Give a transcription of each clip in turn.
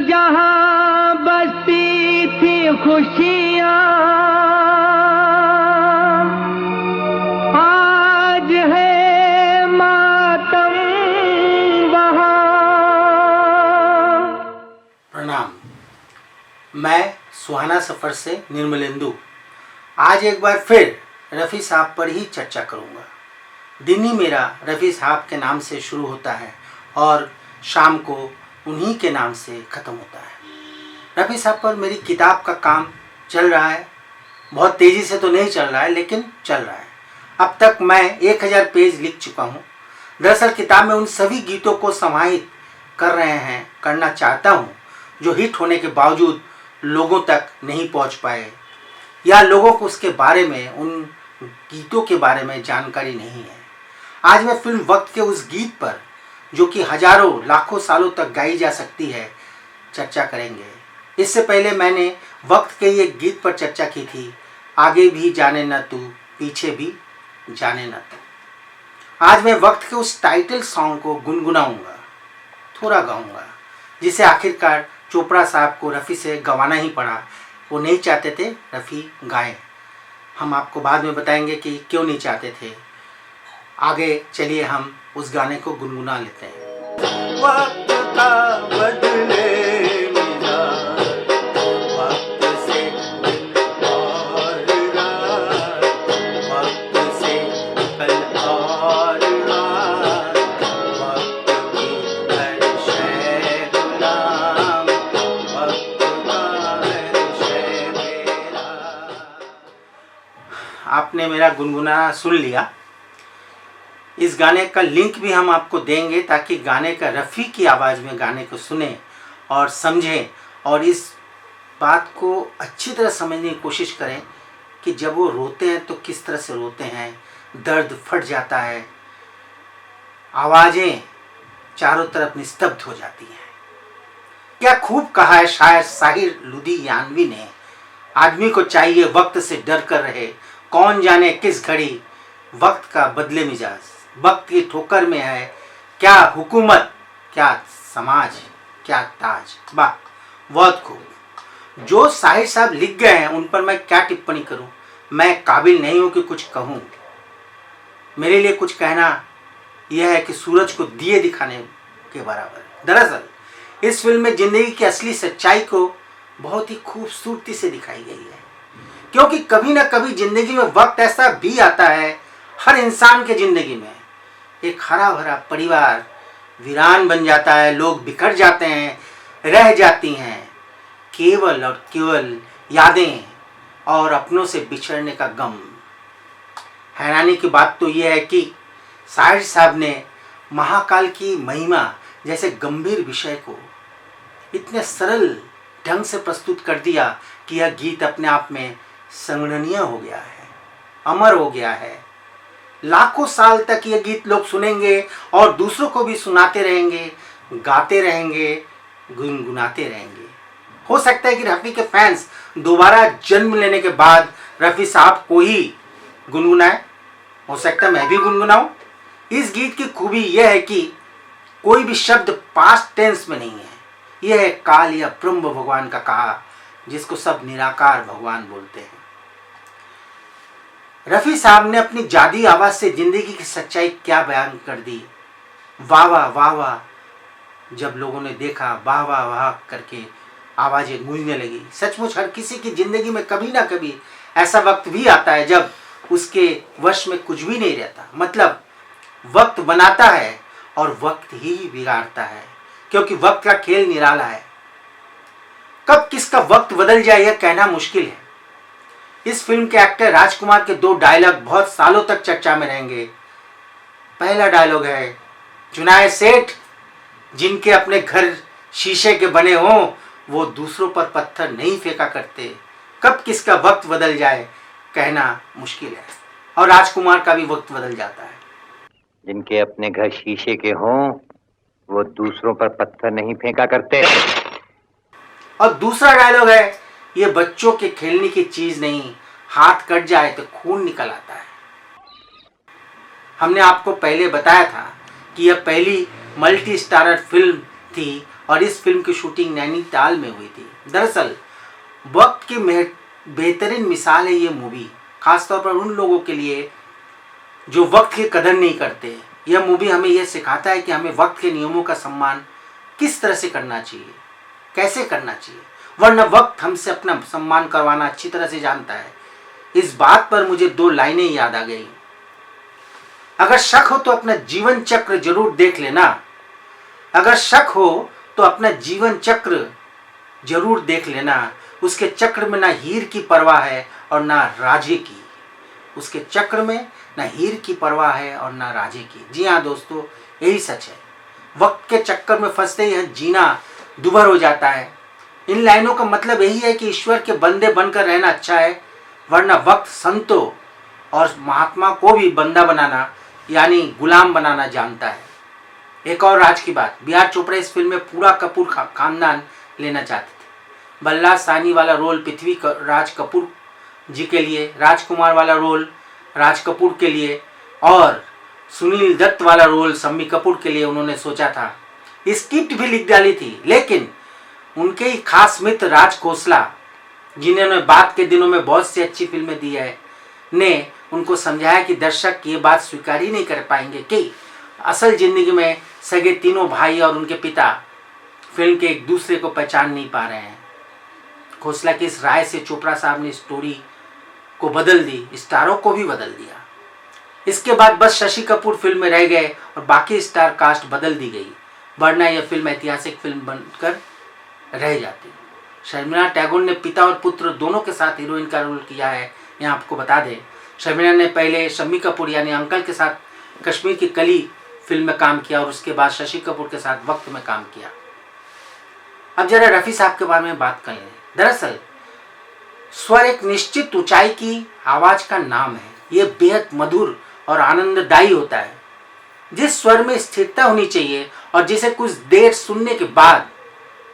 जहाँ बसती थी खुशियाँ आज है मातम वहाँ। प्रणाम। मैं सुहाना सफ़र से निर्मलेंदु आज एक बार फिर रफ़ी साहब पर ही चर्चा करूँगा। दिन ही मेरा रफ़ी साहब के नाम से शुरू होता है और शाम को उन्हीं के नाम से ख़त्म होता है। रफ़ी साहब पर मेरी किताब का काम चल रहा है। बहुत तेज़ी से तो नहीं चल रहा है, लेकिन चल रहा है। अब तक मैं 1000 पेज लिख चुका हूँ। दरअसल किताब में उन सभी गीतों को समाहित करना चाहता हूँ जो हिट होने के बावजूद लोगों तक नहीं पहुँच पाए या लोगों को उसके बारे में, उन गीतों के बारे में जानकारी नहीं है। आज मैं फिल्म वक्त के उस गीत पर, जो कि हजारों लाखों सालों तक गाई जा सकती है, चर्चा करेंगे। इससे पहले मैंने वक्त के एक गीत पर चर्चा की थी, आगे भी जाने न तू, पीछे भी जाने न तू। आज मैं वक्त के उस टाइटल सॉन्ग को गुनगुनाऊंगा, थोड़ा गाऊंगा, जिसे आखिरकार चोपड़ा साहब को रफ़ी से गवाना ही पड़ा। वो नहीं चाहते थे रफ़ी गाएं। हम आपको बाद में बताएंगे कि क्यों नहीं चाहते थे। आगे चलिए हम उस गाने को गुनगुना लेते हैं। वक्त का बदले मिजाज, वक्त से और रात, वक्त से कल और रात, वक्त की हर शय गुलाम, वक्त का हर शय मेरा। आपने मेरा गुनगुनाना सुन लिया। इस गाने का लिंक भी हम आपको देंगे ताकि गाने का रफ़ी की आवाज़ में गाने को सुने और समझें और इस बात को अच्छी तरह समझने की कोशिश करें कि जब वो रोते हैं तो किस तरह से रोते हैं। दर्द फट जाता है, आवाज़ें चारों तरफ निस्तब्ध हो जाती हैं। क्या खूब कहा है शायर साहिर लुधियानवी ने, आदमी को चाहिए वक्त से डर कर रहे, कौन जाने किस घड़ी वक्त का बदले मिजाज, वक्त की ठोकर में है क्या हुकूमत, क्या समाज, क्या ताज। वाह, बहुत खूब। जो साहिर साहब लिख गए हैं उन पर मैं क्या टिप्पणी करूं। मैं काबिल नहीं हूं कि कुछ कहूं। मेरे लिए कुछ कहना यह है कि सूरज को दिए दिखाने के बराबर। दरअसल इस फिल्म में जिंदगी की असली सच्चाई को बहुत ही खूबसूरती से दिखाई गई है, क्योंकि कभी ना कभी जिंदगी में वक्त ऐसा भी आता है, हर इंसान के जिंदगी में एक हरा भरा परिवार वीरान बन जाता है, लोग बिखर जाते हैं, रह जाती हैं केवल और केवल यादें और अपनों से बिछड़ने का गम। हैरानी की बात तो यह है कि साहिर साहब ने महाकाल की महिमा जैसे गंभीर विषय को इतने सरल ढंग से प्रस्तुत कर दिया कि यह गीत अपने आप में संगणनीय हो गया है, अमर हो गया है। लाखों साल तक ये गीत लोग सुनेंगे और दूसरों को भी सुनाते रहेंगे, गाते रहेंगे, गुनगुनाते रहेंगे। हो सकता है कि रफ़ी के फैंस दोबारा जन्म लेने के बाद रफ़ी साहब को ही गुनगुनाए। हो सकता है मैं भी गुनगुनाऊं। इस गीत की खूबी यह है कि कोई भी शब्द पास्ट टेंस में नहीं है। यह है काल या ब्रह्म भगवान का कहा, जिसको सब निराकार भगवान बोलते हैं। रफ़ी साहब ने अपनी जादुई आवाज़ से जिंदगी की सच्चाई क्या बयान कर दी। वाह वाह वाह वाह, जब लोगों ने देखा वाह वाह वाह करके आवाज़ें गूंजने लगी। सचमुच हर किसी की ज़िंदगी में कभी ना कभी ऐसा वक्त भी आता है जब उसके वश में कुछ भी नहीं रहता। मतलब वक्त बनाता है और वक्त ही बिगाड़ता है, क्योंकि वक्त का खेल निराला है। कब किसका वक्त बदल जाए यह कहना मुश्किल है। इस फिल्म के एक्टर राजकुमार के 2 डायलॉग बहुत सालों तक चर्चा में रहेंगे। पहला डायलॉग है, चुनाए सेठ जिनके अपने घर शीशे के बने हों वो दूसरों पर पत्थर नहीं फेंका करते। कब किसका वक्त बदल जाए कहना मुश्किल है, और राजकुमार का भी वक्त बदल जाता है। जिनके अपने घर शीशे के हों वो दूसरों पर पत्थर नहीं फेंका करते। और दूसरा डायलॉग है, ये बच्चों के खेलने की चीज नहीं, हाथ कट जाए तो खून निकल आता है। हमने आपको पहले बताया था कि यह पहली मल्टी स्टारर फिल्म थी और इस फिल्म की शूटिंग नैनीताल में हुई थी। दरअसल वक्त की बेहतरीन मिसाल है ये मूवी, खासतौर पर उन लोगों के लिए जो वक्त की कदर नहीं करते। यह मूवी हमें यह सिखाता है कि हमें वक्त के नियमों का सम्मान किस तरह से करना चाहिए, कैसे करना चाहिए, वरना वक्त हमसे अपना सम्मान करवाना अच्छी तरह से जानता है। इस बात पर मुझे 2 लाइनें याद आ गई। अगर शक हो तो अपना जीवन चक्र जरूर देख लेना, अगर शक हो तो अपना जीवन चक्र जरूर देख लेना, उसके चक्र में ना हीर की परवाह है और ना राजे की, उसके चक्र में ना हीर की परवाह है और ना राजे की। जी हाँ दोस्तों, यही सच है। वक्त के चक्कर में फंसते ही जीना दुभर हो जाता है। इन लाइनों का मतलब यही है कि ईश्वर के बंदे बनकर रहना अच्छा है, वरना वक्त संतों और महात्मा को भी बंदा बनाना यानी गुलाम बनाना जानता है। एक और राज की बात, बी.आर. चोपड़ा इस फिल्म में पूरा कपूर खानदान लेना चाहते थे। बल्ला सानी वाला रोल पृथ्वी राज कपूर जी के लिए, राजकुमार वाला रोल राज कपूर के लिए और सुनील दत्त वाला रोल शम्मी कपूर के लिए उन्होंने सोचा था। स्क्रिप्ट भी लिख डाली थी, लेकिन उनके ही खास मित्र राज खोसला, जिन्होंने बाद के दिनों में बहुत सी अच्छी फिल्में दी है, ने उनको समझाया कि दर्शक ये बात स्वीकार ही नहीं कर पाएंगे कि असल जिंदगी में सगे तीनों भाई और उनके पिता फिल्म के एक दूसरे को पहचान नहीं पा रहे हैं। खोसला की इस राय से चोपड़ा साहब ने स्टोरी को बदल दी, स्टारों को भी बदल दिया। इसके बाद बस शशि कपूर फिल्म में रह गए और बाकी स्टार कास्ट बदल दी गई, वरना यह फिल्म ऐतिहासिक फिल्म बनकर रह जाती। शर्मिला टैगोर ने पिता और पुत्र दोनों के साथ हीरोइन का रोल किया है। यहाँ आपको बता दें, शर्मिला ने पहले शम्मी कपूर यानी अंकल के साथ कश्मीर की कली फिल्म में काम किया और उसके बाद शशि कपूर के साथ वक्त में काम किया। अब जरा रफ़ी साहब के बारे में बात कर लें। दरअसल स्वर एक निश्चित ऊंचाई की आवाज का नाम है। ये बेहद मधुर और आनंददायी होता है। जिस स्वर में स्थिरता होनी चाहिए और जिसे कुछ देर सुनने के बाद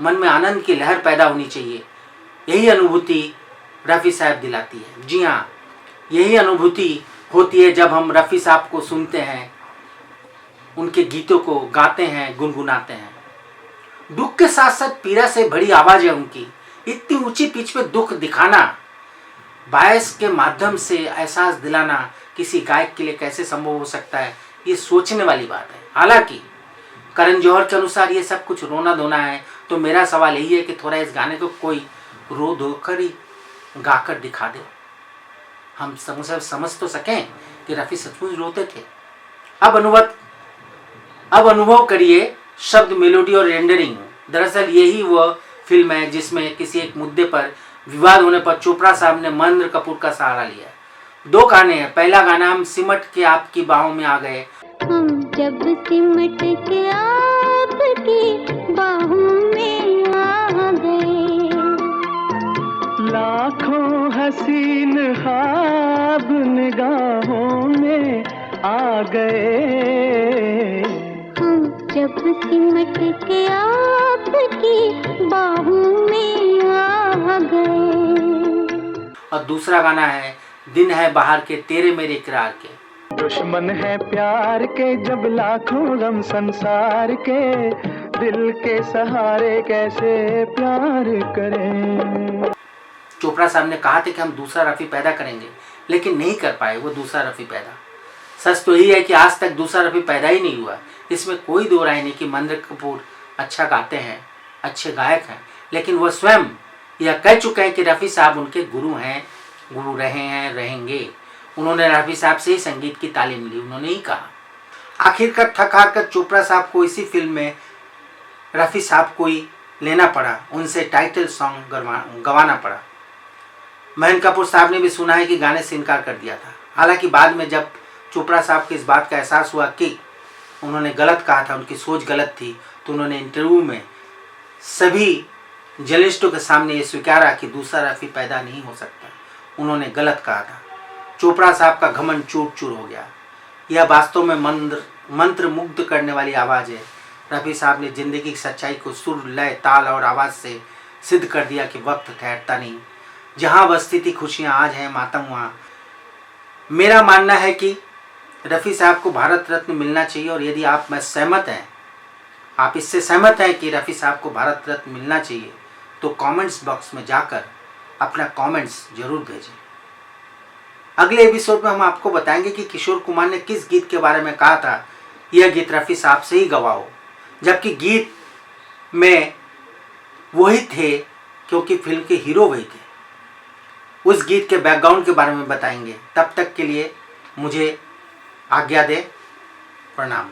मन में आनंद की लहर पैदा होनी चाहिए, यही अनुभूति रफ़ी साहब दिलाती है। जी हाँ, यही अनुभूति होती है जब हम रफ़ी साहब को सुनते हैं, उनके गीतों को गाते हैं, गुनगुनाते हैं। दुख के साथ साथ पीड़ा से भरी आवाज है उनकी। इतनी ऊंची पिच पे दुख दिखाना, बायस के माध्यम से एहसास दिलाना किसी गायक के लिए कैसे संभव हो सकता है, ये सोचने वाली बात है। हालांकि करण जौहर के अनुसार ये सब कुछ रोना धोना है, तो मेरा सवाल यही है कि थोड़ा इस गाने को कोई रो धोकर ही गाकर दिखा दे, हम समझ तो सकें कि रफ़ी सचमुच रोते थे। अब अनुभव करिए शब्द, मेलोडी और रेंडरिंग। दरअसल यही वह फिल्म है जिसमें किसी एक मुद्दे पर विवाद होने पर चोपड़ा साहब ने महेंद्र कपूर का सहारा लिया। 2 गाने हैं। पहला गाना हम सिमट के आपकी बाहों में आ गए, हम जब सिमट के आपकी बाहों में आ गए, लाखों हसीन ख्वाब निगाहों में आ गए, हम जब सिमट के आपकी बाहों में आ गए। और दूसरा गाना है दिन है बाहर के तेरे मेरे इकरार के। दुश्मन है प्यार के जब लाखों गम संसार के, दिल के सहारे कैसे प्यार करें। चोपड़ा साहब ने कहा था कि हम दूसरा रफ़ी पैदा करेंगे, लेकिन नहीं कर पाए वो दूसरा रफ़ी पैदा। सच तो यही है कि आज तक दूसरा रफ़ी पैदा ही नहीं हुआ। इसमें कोई दो राय नहीं कि महेंद्र कपूर अच्छा गाते हैं, अच्छे गायक हैं, लेकिन वह स्वयं यह कह चुके हैं कि रफ़ी साहब उनके गुरु हैं, गुरु रहे हैं, रहेंगे। उन्होंने रफ़ी साहब से ही संगीत की तालीम ली, उन्होंने ही कहा। आखिरकार थक हार कर चोपड़ा साहब को इसी फिल्म में रफ़ी साहब को ही लेना पड़ा, उनसे टाइटल सॉन्ग गवाना पड़ा। महेंद्र कपूर साहब ने भी सुना है कि गाने से इनकार कर दिया था। हालांकि बाद में जब चोपड़ा साहब को इस बात का एहसास हुआ कि उन्होंने गलत कहा था, उनकी सोच गलत थी, तो उन्होंने इंटरव्यू में सभी जर्नलिस्टों के सामने ये स्वीकारा कि दूसरा रफ़ी पैदा नहीं हो सकता, उन्होंने गलत कहा था। चोपड़ा साहब का घमंड चूर चूर हो गया। यह वास्तव में मंत्र मुग्ध करने वाली आवाज़ है। रफ़ी साहब ने ज़िंदगी की सच्चाई को सुर, लय, ताल और आवाज़ से सिद्ध कर दिया कि वक्त ठहरता नहीं। जहाँ बसती थी खुशियाँ आज हैं मातम वहाँ। मेरा मानना है कि रफ़ी साहब को भारत रत्न मिलना चाहिए, और यदि आप मैं सहमत हैं, आप इससे सहमत हैं कि रफ़ी साहब को भारत रत्न मिलना चाहिए, तो कमेंट्स बॉक्स में जाकर अपना कमेंट्स जरूर भेजें। अगले एपिसोड में हम आपको बताएंगे कि किशोर कुमार ने किस गीत के बारे में कहा था यह गीत रफ़ी साहब से ही गवाह हो, जबकि गीत में वही थे क्योंकि फिल्म के हीरो वही थे। उस गीत के बैकग्राउंड के बारे में बताएंगे। तब तक के लिए मुझे आज्ञा दें। प्रणाम।